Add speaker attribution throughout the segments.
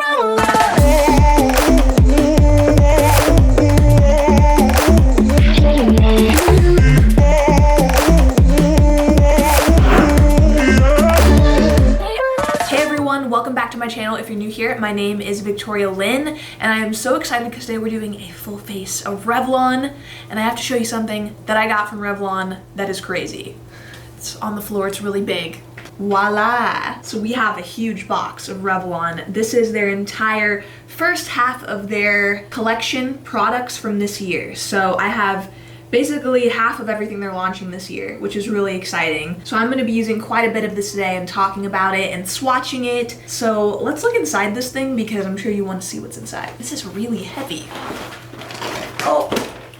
Speaker 1: Welcome back to my channel. If you're new here, my name is Victoria Lynn, and I am so excited because today we're doing a full face of Revlon, and I have to show you something that I got from Revlon that is crazy. It's on the floor, it's really big. Voila! So we have a huge box of Revlon. This is their entire first half of their collection products from this year. So I have basically half of everything they're launching this year, which is really exciting. So I'm going to be using quite a bit of this today and talking about it and swatching it. So let's look inside this thing because I'm sure you want to see what's inside. This is really heavy. Oh,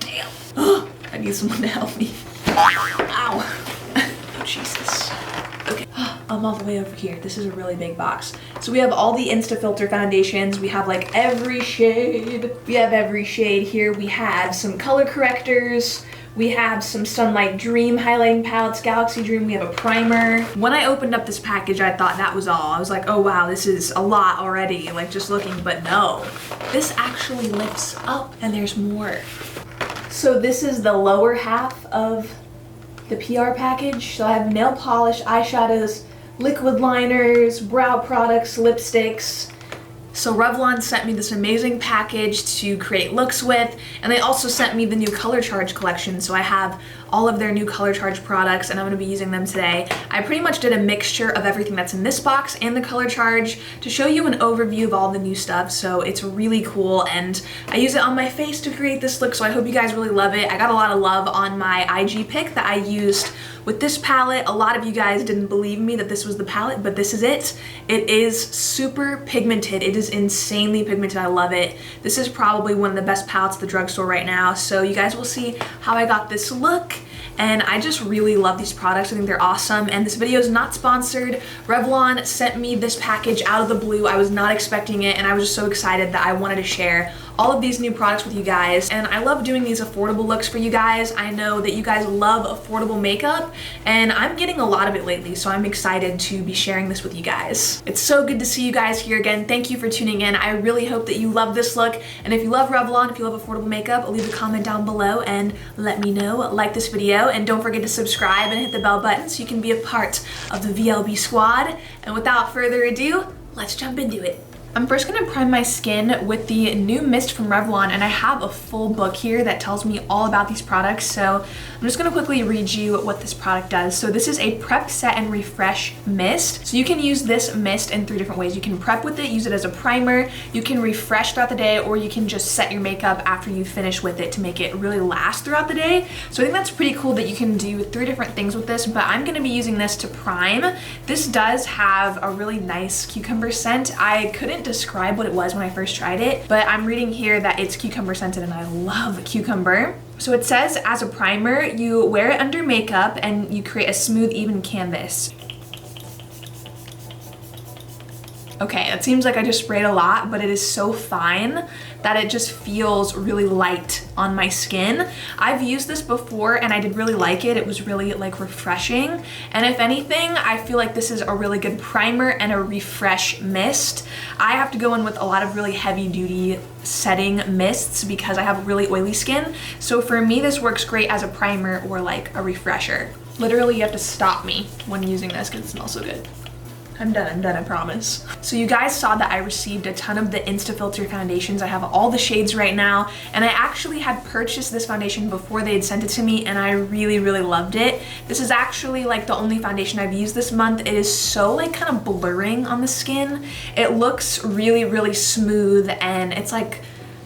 Speaker 1: damn. Oh, I need someone to help me. Ow. Oh, Jesus. Okay, I'm all the way over here. This is a really big box. So we have all the INSTA-FILTER foundations. We have like every shade. We have every shade here. We have some color correctors. We have some Sunlight Dream highlighting palettes, Galaxy Dream. We have a primer. When I opened up this package, I thought that was all. I was like, oh wow, this is a lot already, like just looking, but no. This actually lifts up and there's more. So this is the lower half of the PR package. So I have nail polish, eyeshadows, liquid liners, brow products, lipsticks. So Revlon sent me this amazing package to create looks with, and they also sent me the new Color Charge collection. So I have all of their new Color Charge products and I'm gonna be using them today. I pretty much did a mixture of everything that's in this box and the Color Charge to show you an overview of all the new stuff. So it's really cool and I use it on my face to create this look, so I hope you guys really love it. I got a lot of love on my IG pic that I used with this palette. A lot of you guys didn't believe me that this was the palette, but this is it. It is super pigmented. It is insanely pigmented. I love it. This is probably one of the best palettes at the drugstore right now. So you guys will see how I got this look. And I just really love these products. I think they're awesome. And this video is not sponsored. Revlon sent me this package out of the blue. I was not expecting it, and I was just so excited that I wanted to share all of these new products with you guys. And I love doing these affordable looks for you guys. I know that you guys love affordable makeup, and I'm getting a lot of it lately, so I'm excited to be sharing this with you guys. It's so good to see you guys here again. Thank you for tuning in. I really hope that you love this look. And if you love Revlon, if you love affordable makeup, leave a comment down below and let me know. Like this video, and don't forget to subscribe and hit the bell button so you can be a part of the VLB squad. And without further ado, let's jump into it. I'm first gonna prime my skin with the new mist from Revlon, and I have a full book here that tells me all about these products. So I'm just gonna quickly read you what this product does. So this is a prep, set, and refresh mist. So you can use this mist in 3 different ways. You can prep with it, use it as a primer, you can refresh throughout the day, or you can just set your makeup after you finish with it to make it really last throughout the day. So I think that's pretty cool that you can do 3 different things with this, but I'm gonna be using this to prime. This does have a really nice cucumber scent. I couldn't describe what it was when I first tried it, but I'm reading here that it's cucumber scented, and I love cucumber. So it says, as a primer, you wear it under makeup and you create a smooth, even canvas. Okay, it seems like I just sprayed a lot, but it is so fine that it just feels really light on my skin. I've used this before and I did really like it. It was really like refreshing. And if anything, I feel like this is a really good primer and a refresh mist. I have to go in with a lot of really heavy duty setting mists because I have really oily skin. So for me, this works great as a primer or like a refresher. Literally, you have to stop me when using this because it smells so good. I'm done, I promise. So you guys saw that I received a ton of the INSTA-FILTER foundations. I have all the shades right now, and I actually had purchased this foundation before they had sent it to me, and I really, really loved it. This is actually like the only foundation I've used this month. It is so like kind of blurring on the skin. It looks really, really smooth, and it's like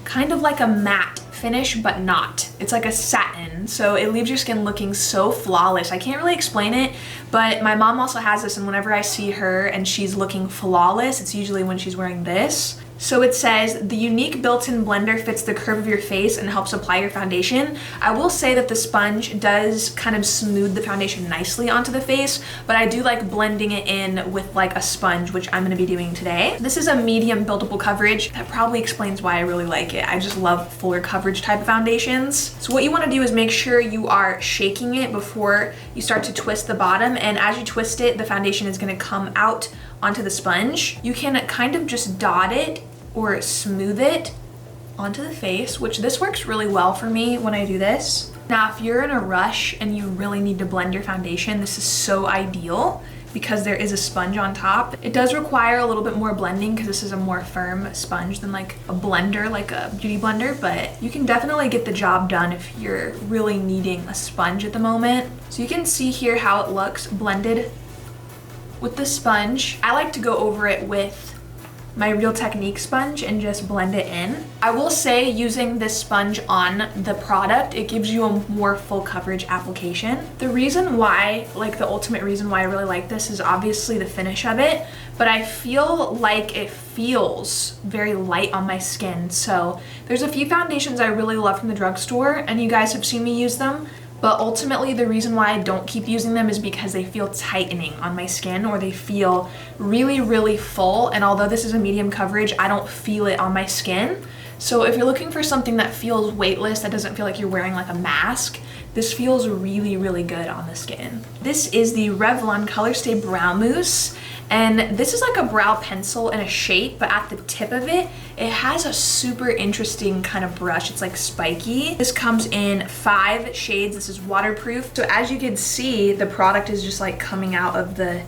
Speaker 1: kind of like a matte finish, but not. It's like a satin, so it leaves your skin looking so flawless. I can't really explain it, but my mom also has this, and whenever I see her and she's looking flawless, it's usually when she's wearing this. So it says, the unique built-in blender fits the curve of your face and helps apply your foundation. I will say that the sponge does kind of smooth the foundation nicely onto the face, but I do like blending it in with like a sponge, which I'm gonna be doing today. This is a medium buildable coverage. That probably explains why I really like it. I just love fuller coverage type of foundations. So what you wanna do is make sure you are shaking it before you start to twist the bottom, and as you twist it, the foundation is gonna come out onto the sponge. You can kind of just dot it or smooth it onto the face, which this works really well for me when I do this. Now, if you're in a rush and you really need to blend your foundation, this is so ideal because there is a sponge on top. It does require a little bit more blending because this is a more firm sponge than like a blender, like a beauty blender, but you can definitely get the job done if you're really needing a sponge at the moment. So you can see here how it looks blended with the sponge. I like to go over it with my Real Technique sponge and just blend it in. I will say using this sponge on the product, it gives you a more full coverage application. The reason why, like the ultimate reason why I really like this is obviously the finish of it, but I feel like it feels very light on my skin. So there's a few foundations I really love from the drugstore and you guys have seen me use them. But ultimately, the reason why I don't keep using them is because they feel tightening on my skin or they feel really, really full. And although this is a medium coverage, I don't feel it on my skin. So if you're looking for something that feels weightless, that doesn't feel like you're wearing like a mask, this feels really, really good on the skin. This is the Revlon ColorStay Brow Mousse. And this is like a brow pencil in a shape, but at the tip of it, it has a super interesting kind of brush. It's like spiky. This comes in 5 shades. This is waterproof. So as you can see, the product is just like coming out of the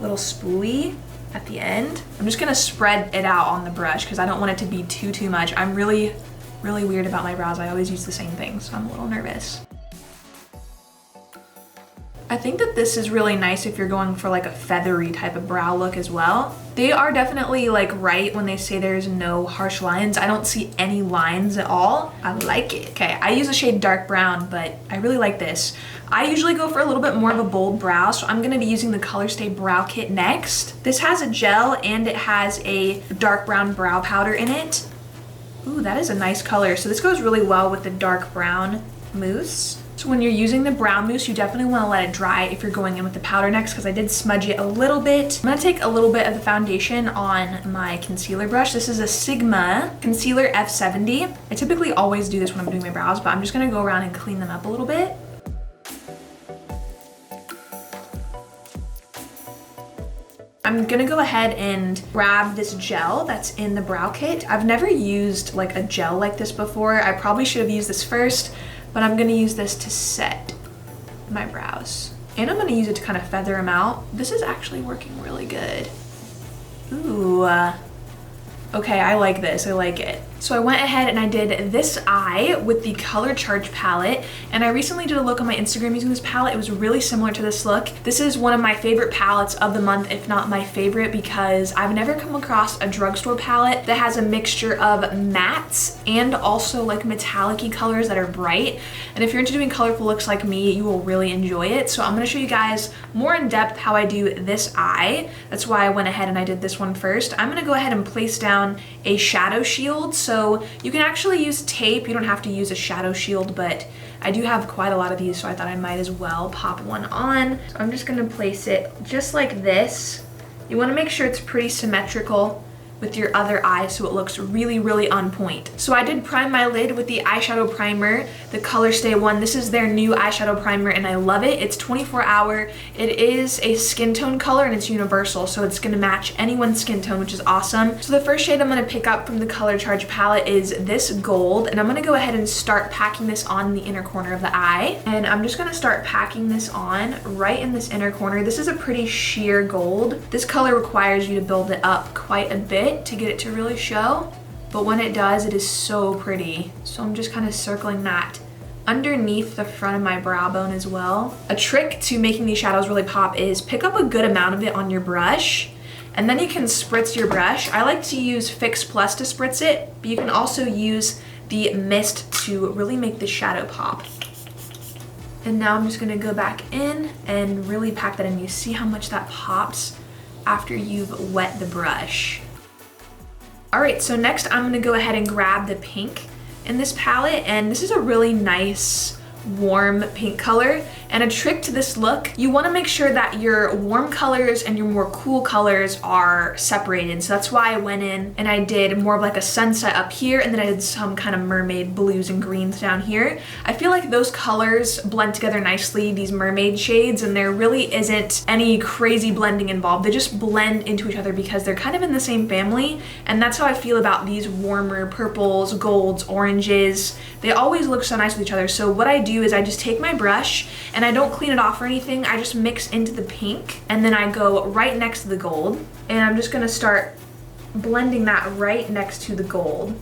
Speaker 1: little spoolie at the end. I'm just gonna spread it out on the brush because I don't want it to be too much. I'm really weird about my brows. I always use the same thing, so I'm a little nervous. I think that this is really nice if you're going for like a feathery type of brow look as well. They are definitely like right when they say there's no harsh lines. I don't see any lines at all. I like it. Okay, I use a shade dark brown, but I really like this. I usually go for a little bit more of a bold brow, so I'm gonna be using the ColorStay Brow Kit next. This has a gel and it has a dark brown brow powder in it. Ooh, that is a nice color. So this goes really well with the dark brown mousse. So when you're using the brow mousse, you definitely want to let it dry if you're going in with the powder next, because I did smudge it a little bit. I'm going to take a little bit of the foundation on my concealer brush. This is a Sigma Concealer F70. I typically always do this when I'm doing my brows, but I'm just going to go around and clean them up a little bit. I'm gonna go ahead and grab this gel that's in the brow kit. I've never used like a gel like this before. I probably should have used this first, but I'm gonna use this to set my brows. And I'm gonna use it to kind of feather them out. This is actually working really good. Ooh, okay, I like this, I like it. So I went ahead and I did this eye with the Color Charge palette, and I recently did a look on my Instagram using this palette. It was really similar to this look. This is one of my favorite palettes of the month, if not my favorite, because I've never come across a drugstore palette that has a mixture of mattes and also like metallic-y colors that are bright. And if you're into doing colorful looks like me, you will really enjoy it. So I'm gonna show you guys more in depth how I do this eye. That's why I went ahead and I did this one first. I'm gonna go ahead and place down a shadow shield. So you can actually use tape. You don't have to use a shadow shield, but I do have quite a lot of these, so I thought I might as well pop one on. So I'm just gonna place it just like this. You wanna make sure it's pretty symmetrical with your other eye so it looks really, really on point. So I did prime my lid with the eyeshadow primer, the ColorStay one. This is their new eyeshadow primer and I love it. It's 24-hour. It is a skin tone color and it's universal, so it's gonna match anyone's skin tone, which is awesome. So the first shade I'm gonna pick up from the Color Charge palette is this gold, and I'm gonna go ahead and start packing this on the inner corner of the eye. And I'm just gonna start packing this on right in this inner corner. This is a pretty sheer gold. This color requires you to build it up quite a bit to get it to really show, but when it does, it is so pretty. So I'm just kind of circling that underneath the front of my brow bone as well. A trick to making these shadows really pop is pick up a good amount of it on your brush, and then you can spritz your brush. I like to use Fix Plus to spritz it, but you can also use the mist to really make the shadow pop. And now I'm just gonna go back in and really pack that in. You see how much that pops after you've wet the brush. All right, so next I'm gonna go ahead and grab the pink in this palette, and this is a really nice warm pink color. And a trick to this look, you want to make sure that your warm colors and your more cool colors are separated. So that's why I went in and I did more of like a sunset up here, and then I did some kind of mermaid blues and greens down here. I feel like those colors blend together nicely, these mermaid shades, and there really isn't any crazy blending involved. They just blend into each other because they're kind of in the same family. And that's how I feel about these warmer purples, golds, oranges. They always look so nice with each other. So what I do is I just take my brush and I don't clean it off or anything. I just mix into the pink and then I go right next to the gold. And I'm just gonna start blending that right next to the gold.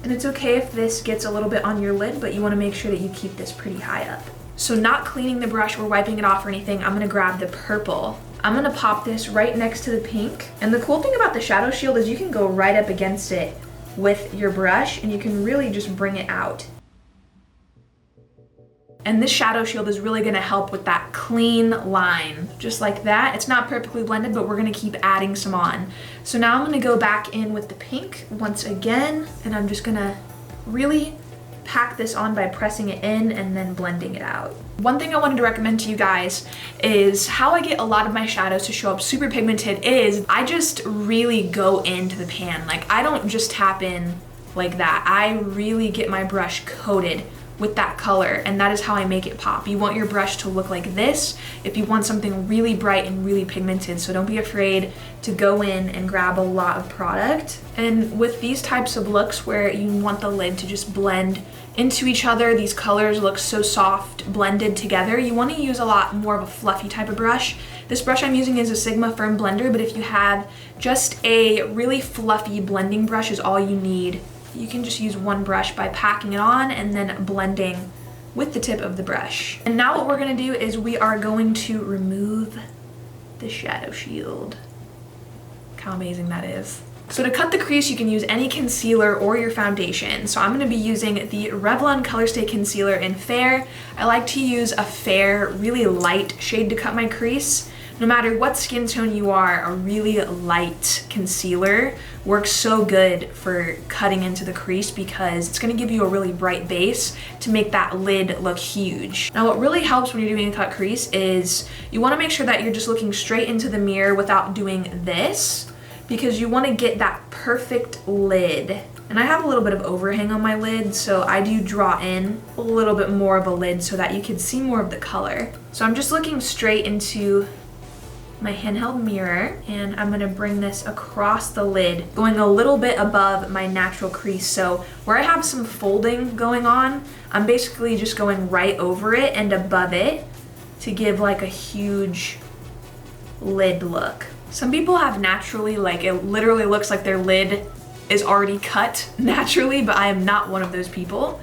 Speaker 1: And it's okay if this gets a little bit on your lid, but you wanna make sure that you keep this pretty high up. So not cleaning the brush or wiping it off or anything, I'm gonna grab the purple. I'm gonna pop this right next to the pink. And the cool thing about the shadow shield is you can go right up against it with your brush and you can really just bring it out. And this shadow shield is really gonna help with that clean line, just like that. It's not perfectly blended, but we're gonna keep adding some on. So now I'm gonna go back in with the pink once again, and I'm just gonna really pack this on by pressing it in and then blending it out. One thing I wanted to recommend to you guys is how I get a lot of my shadows to show up super pigmented is I just really go into the pan. Like, I don't just tap in like that. I really get my brush coated with that color, and that is how I make it pop. You want your brush to look like this if you want something really bright and really pigmented, so don't be afraid to go in and grab a lot of product. And with these types of looks where you want the lid to just blend into each other, these colors look so soft blended together, you want to use a lot more of a fluffy type of brush. This brush I'm using is a Sigma Firm Blender, but if you have just a really fluffy blending brush is all you need. You can just use one brush by packing it on and then blending with the tip of the brush. And now what we're gonna do is we are going to remove the shadow shield. Look how amazing that is. So to cut the crease, you can use any concealer or your foundation. So I'm gonna be using the Revlon ColorStay Concealer in Fair. I like to use a fair, really light shade to cut my crease. No matter what skin tone you are, a really light concealer works so good for cutting into the crease because it's gonna give you a really bright base to make that lid look huge. Now what really helps when you're doing a cut crease is you wanna make sure that you're just looking straight into the mirror without doing this, because you wanna get that perfect lid. And I have a little bit of overhang on my lid, so I do draw in a little bit more of a lid so that you can see more of the color. So I'm just looking straight into my handheld mirror, and I'm gonna bring this across the lid, going a little bit above my natural crease. So where I have some folding going on, I'm basically just going right over it and above it to give like a huge lid look. Some people have naturally, like it literally looks like their lid is already cut naturally, but I am not one of those people.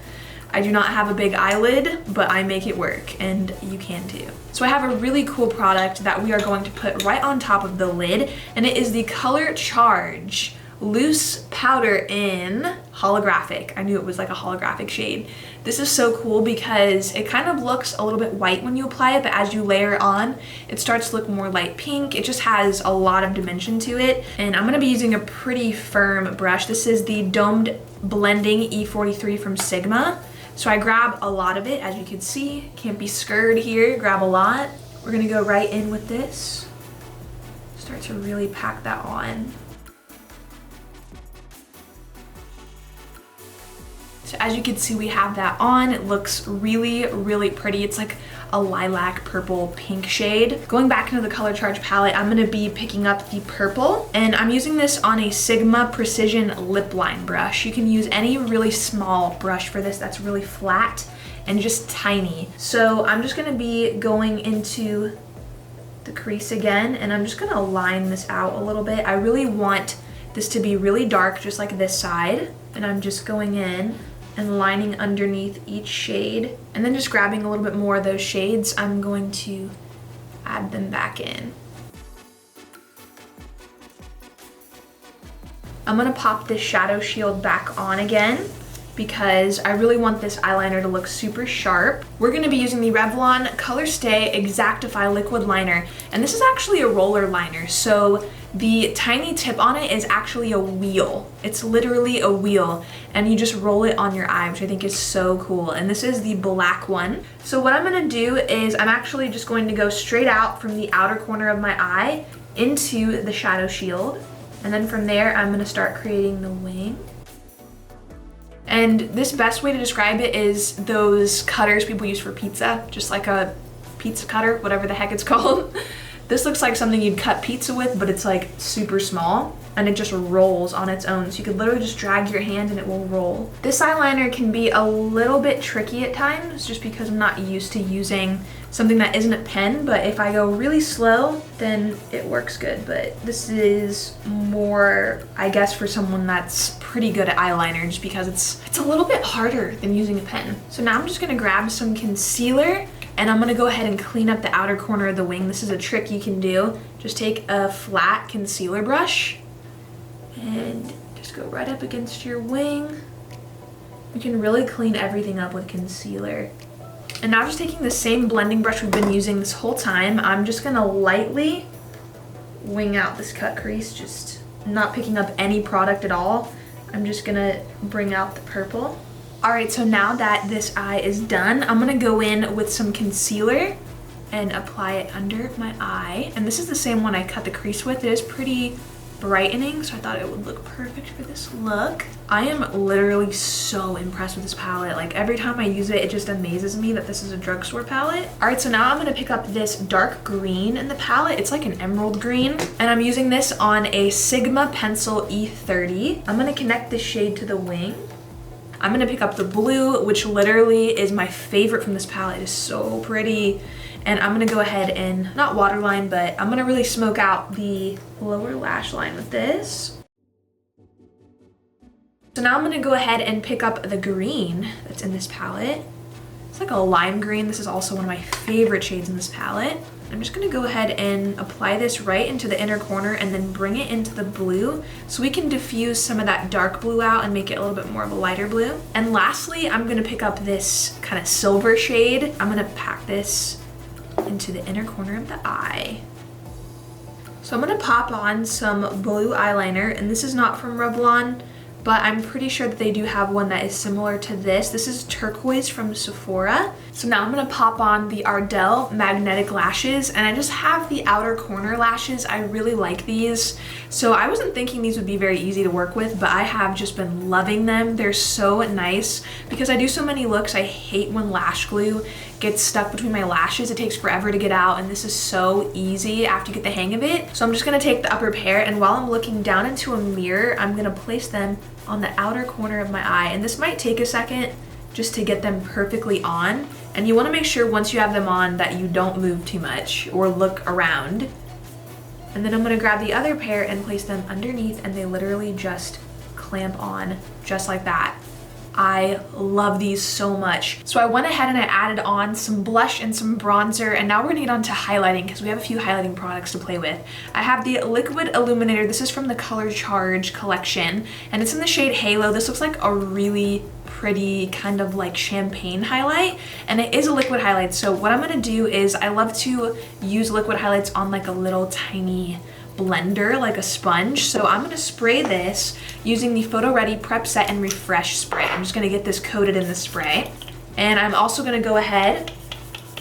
Speaker 1: I do not have a big eyelid, but I make it work, and you can too. So I have a really cool product that we are going to put right on top of the lid, and it is the Color Charge Loose Powder in Holographic. I knew it was like a holographic shade. This is so cool because it kind of looks a little bit white when you apply it, but as you layer it on, it starts to look more light pink. It just has a lot of dimension to it, and I'm gonna be using a pretty firm brush. This is the Domed Blending E43 from Sigma. So I grab a lot of it, as you can see. Can't be scared here, grab a lot. We're gonna go right in with this. Start to really pack that on. So as you can see, we have that on. It looks really, really pretty. It's like a lilac purple pink shade. Going back into the Color Charge palette, I'm gonna be picking up the purple, and I'm using this on a Sigma Precision Lip Line brush. You can use any really small brush for this that's really flat and just tiny. So I'm just gonna be going into the crease again, and I'm just gonna line this out a little bit. I really want this to be really dark, just like this side, and I'm just going in and lining underneath each shade, and then just grabbing a little bit more of those shades. I'm going to add them back in. I'm gonna pop this shadow shield back on again because I really want this eyeliner to look super sharp. We're gonna be using the Revlon ColorStay Exactify Liquid Liner, and this is actually a roller liner, so The tiny tip on it is actually a wheel. It's literally a wheel, and you just roll it on your eye, which I think is so cool. And this is the black one. So what I'm gonna do is I'm actually just going to go straight out from the outer corner of my eye into the shadow shield. And then from there, I'm gonna start creating the wing. And this best way to describe it is those cutters people use for pizza, just like a pizza cutter, whatever the heck it's called. This looks like something you'd cut pizza with, but it's like super small and it just rolls on its own. So you could literally just drag your hand and it will roll. This eyeliner can be a little bit tricky at times just because I'm not used to using something that isn't a pen, but if I go really slow, then it works good. But this is more, I guess, for someone that's pretty good at eyeliner just because it's a little bit harder than using a pen. So now I'm just gonna grab some concealer and I'm gonna go ahead and clean up the outer corner of the wing. This is a trick you can do. Just take a flat concealer brush and just go right up against your wing. You can really clean everything up with concealer. And now just taking the same blending brush we've been using this whole time, I'm just gonna lightly wing out this cut crease, just not picking up any product at all. I'm just gonna bring out the purple. All right, so now that this eye is done, I'm gonna go in with some concealer and apply it under my eye. And this is the same one I cut the crease with. It is pretty brightening, so I thought it would look perfect for this look. I am literally so impressed with this palette. Like every time I use it, it just amazes me that this is a drugstore palette. All right, so now I'm gonna pick up this dark green in the palette. It's like an emerald green, and I'm using this on a Sigma Pencil E30. I'm gonna connect the shade to the wing. I'm gonna pick up the blue, which literally is my favorite from this palette. It is so pretty. And I'm gonna go ahead and, not waterline, but I'm gonna really smoke out the lower lash line with this. So now I'm gonna go ahead and pick up the green that's in this palette. It's like a lime green. This is also one of my favorite shades in this palette. I'm just gonna go ahead and apply this right into the inner corner and then bring it into the blue so we can diffuse some of that dark blue out and make it a little bit more of a lighter blue. And lastly, I'm gonna pick up this kind of silver shade. I'm gonna pack this into the inner corner of the eye. So I'm gonna pop on some blue eyeliner, and this is not from Revlon, but I'm pretty sure that they do have one that is similar to this. This is turquoise from Sephora. So now I'm gonna pop on the Ardell magnetic lashes, and I just have the outer corner lashes. I really like these. So I wasn't thinking these would be very easy to work with, but I have just been loving them. They're so nice because I do so many looks. I hate when lash glue gets stuck between my lashes. It takes forever to get out, and this is so easy after you get the hang of it. So I'm just gonna take the upper pair, and while I'm looking down into a mirror, I'm gonna place them on the outer corner of my eye. And this might take a second just to get them perfectly on. And you wanna make sure once you have them on that you don't move too much or look around. And then I'm gonna grab the other pair and place them underneath, and they literally just clamp on just like that. I love these so much. So I went ahead and I added on some blush and some bronzer, and now we're gonna get on to highlighting because we have a few highlighting products to play with. I have the Liquid Illuminator. This is from the Color Charge collection, and it's in the shade Halo. This looks like a really pretty kind of like champagne highlight, and it is a liquid highlight. So what I'm gonna do is I love to use liquid highlights on like a little tiny blender, like a sponge. So I'm gonna spray this using the PhotoReady Prep Set and Refresh spray. I'm just gonna get this coated in the spray. And I'm also gonna go ahead,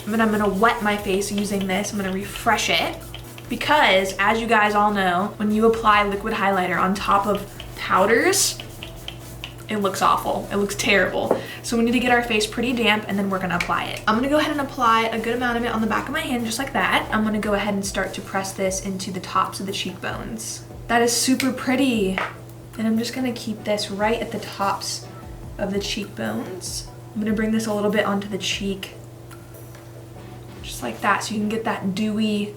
Speaker 1: I'm gonna wet my face using this. I'm gonna refresh it because, as you guys all know, when you apply liquid highlighter on top of powders, it looks awful. It looks terrible. So we need to get our face pretty damp, and then we're gonna apply it. I'm gonna go ahead and apply a good amount of it on the back of my hand, just like that. I'm gonna go ahead and start to press this into the tops of the cheekbones. That is super pretty. And I'm just gonna keep this right at the tops of the cheekbones. I'm gonna bring this a little bit onto the cheek, just like that, so you can get that dewy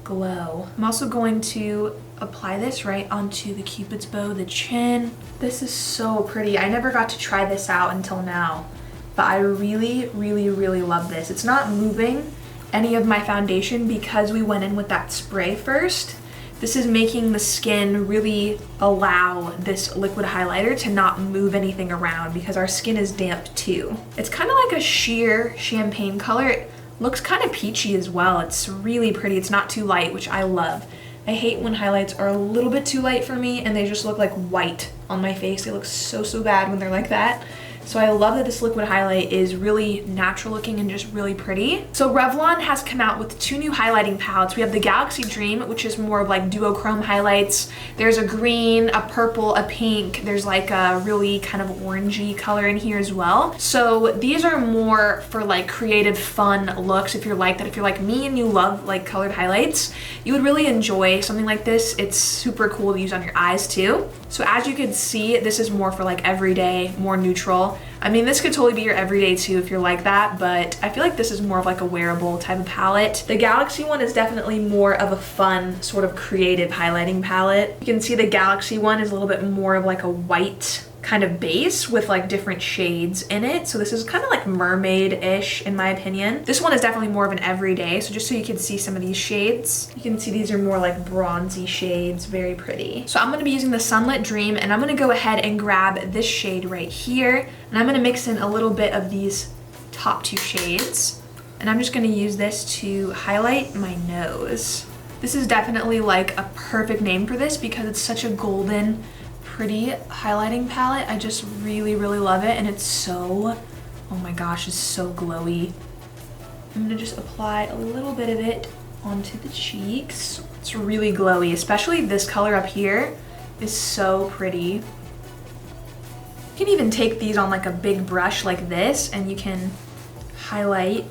Speaker 1: glow. I'm also going to apply this right onto the Cupid's bow, the chin. This is so pretty. I never got to try this out until now, but I really, really, really love this. It's not moving any of my foundation because we went in with that spray first. This is making the skin really allow this liquid highlighter to not move anything around because our skin is damp too. It's kind of like a sheer champagne color. It looks kind of peachy as well. It's really pretty. It's not too light, which I love. I hate when highlights are a little bit too light for me and they just look like white on my face. They look so, so bad when they're like that. So I love that this liquid highlight is really natural looking and just really pretty. So Revlon has come out with 2 new highlighting palettes. We have the Galaxy Dream, which is more of like duochrome highlights. There's a green, a purple, a pink. There's like a really kind of orangey color in here as well. So these are more for like creative, fun looks. If you're like that, if you're like me and you love like colored highlights, you would really enjoy something like this. It's super cool to use on your eyes too. So as you can see, this is more for like everyday, more neutral. I mean, this could totally be your everyday too if you're like that, but I feel like this is more of like a wearable type of palette. The Galaxy one is definitely more of a fun, sort of creative highlighting palette. You can see the Galaxy one is a little bit more of like a white kind of base with like different shades in it. So this is kind of like mermaid-ish in my opinion. This one is definitely more of an everyday. So just so you can see some of these shades, you can see these are more like bronzy shades, very pretty. So I'm gonna be using the Sunlit Dream and I'm gonna go ahead and grab this shade right here. And I'm gonna mix in a little bit of these top 2 shades. And I'm just gonna use this to highlight my nose. This is definitely like a perfect name for this because it's such a golden, pretty highlighting palette. I just really, really love it, and it's so, oh my gosh, it's so glowy. I'm gonna just apply a little bit of it onto the cheeks. It's really glowy, especially this color up here is so pretty. You can even take these on like a big brush like this and you can highlight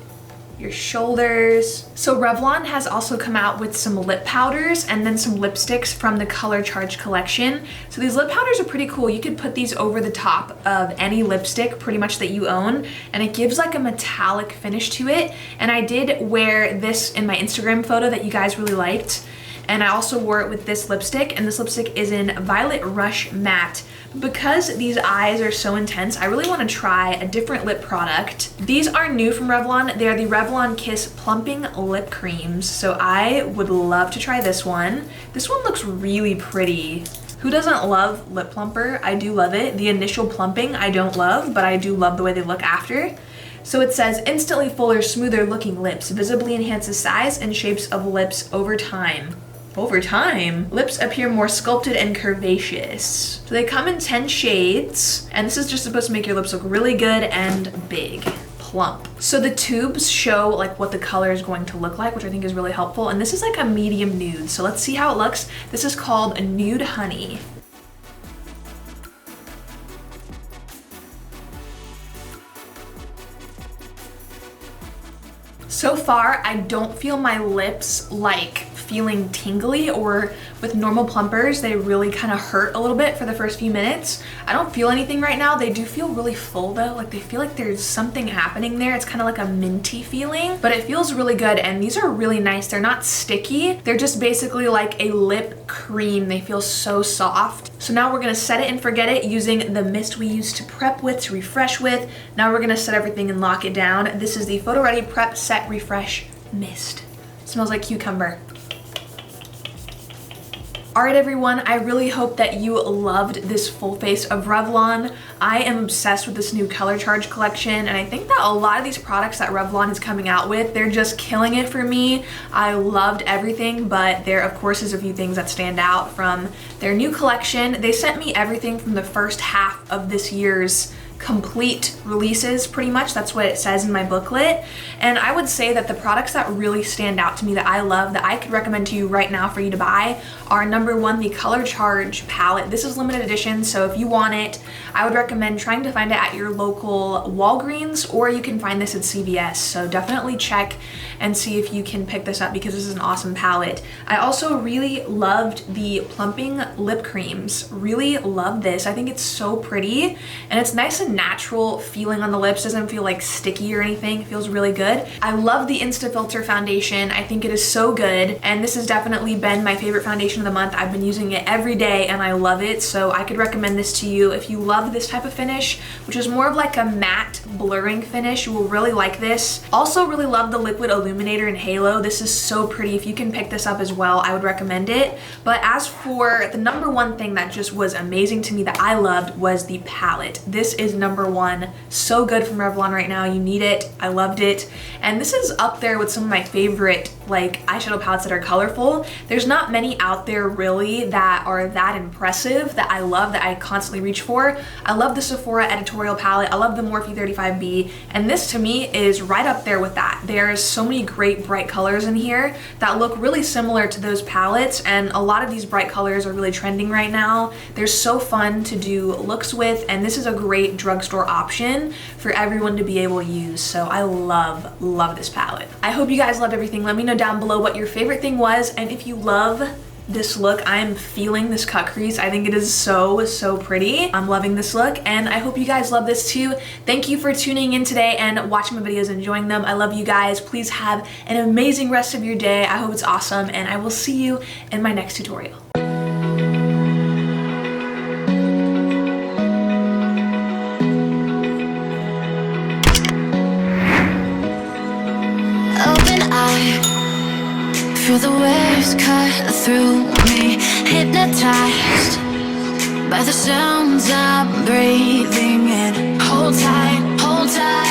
Speaker 1: your shoulders. So Revlon has also come out with some lip powders and then some lipsticks from the Color Charge collection. So these lip powders are pretty cool. You could put these over the top of any lipstick pretty much that you own, and it gives like a metallic finish to it. And I did wear this in my Instagram photo that you guys really liked. And I also wore it with this lipstick, and this lipstick is in Violet Rush Matte. Because these eyes are so intense, I really want to try a different lip product. These are new from Revlon. They are the Revlon Kiss Plumping Lip Creams. So I would love to try this one. This one looks really pretty. Who doesn't love lip plumper? I do love it. The initial plumping I don't love, but I do love the way they look after. So it says, instantly fuller, smoother looking lips, visibly enhances size and shapes of lips over time. Over time, lips appear more sculpted and curvaceous. So they come in 10 shades, and this is just supposed to make your lips look really good and big, plump. So the tubes show like what the color is going to look like, which I think is really helpful. And this is like a medium nude. So let's see how it looks. This is called Nude Honey. So far, I don't feel my lips like feeling tingly, or with normal plumpers, they really kind of hurt a little bit for the first few minutes. I don't feel anything right now. They do feel really full though. Like they feel like there's something happening there. It's kind of like a minty feeling, but it feels really good. And these are really nice. They're not sticky. They're just basically like a lip cream. They feel so soft. So now we're gonna set it and forget it using the mist we used to prep with, to refresh with. Now we're gonna set everything and lock it down. This is the PhotoReady Prep Set Refresh Mist. It smells like cucumber. All right, everyone, I really hope that you loved this full face of Revlon. I am obsessed with this new Color Charge collection, and I think that a lot of these products that Revlon is coming out with, they're just killing it for me. I loved everything, but there, of course, is a few things that stand out from their new collection. They sent me everything from the first half of this year's complete releases, pretty much. That's what it says in my booklet. And I would say that the products that really stand out to me that I love, that I could recommend to you right now for you to buy, are number one, the Color Charge palette. This is limited edition, so if you want it, I would recommend trying to find it at your local Walgreens, or you can find this at CVS. So definitely check and see if you can pick this up, because this is an awesome palette. I also really loved the Plumping lip creams. Really love this. I think it's so pretty, and it's nice and natural feeling on the lips. Doesn't feel like sticky or anything. It feels really good. I love the INSTA-FILTER foundation. I think it is so good, and this has definitely been my favorite foundation of the month. I've been using it every day and I love it, so I could recommend this to you. If you love this type of finish, which is more of like a matte blurring finish, you will really like this. Also really love the liquid illuminator in Halo. This is so pretty. If you can pick this up as well, I would recommend it. But as for the number one thing that just was amazing to me that I loved, was the palette. This is number one. So good from Revlon right now. You need it. I loved it. And this is up there with some of my favorite like eyeshadow palettes that are colorful. There's not many out there really that are that impressive that I love, that I constantly reach for. I love the Sephora editorial palette. I love the Morphe 35B, and this to me is right up there with that. There's so many great bright colors in here that look really similar to those palettes, and a lot of these bright colors are really trending right now. They're so fun to do looks with, and this is a great drugstore option for everyone to be able to use. So I love this palette. I hope you guys loved everything. Let me know down below what your favorite thing was, and if you love this look, I am feeling this cut crease. I think it is so pretty. I'm loving this look, and I hope you guys love this too. Thank you for tuning in today and watching my videos, enjoying them. I love you guys. Please have an amazing rest of your day. I hope it's awesome, and I will see you in my next tutorial.
Speaker 2: Feel the waves cut through me, hypnotized by the sounds I'm breathing in. Hold tight, hold tight.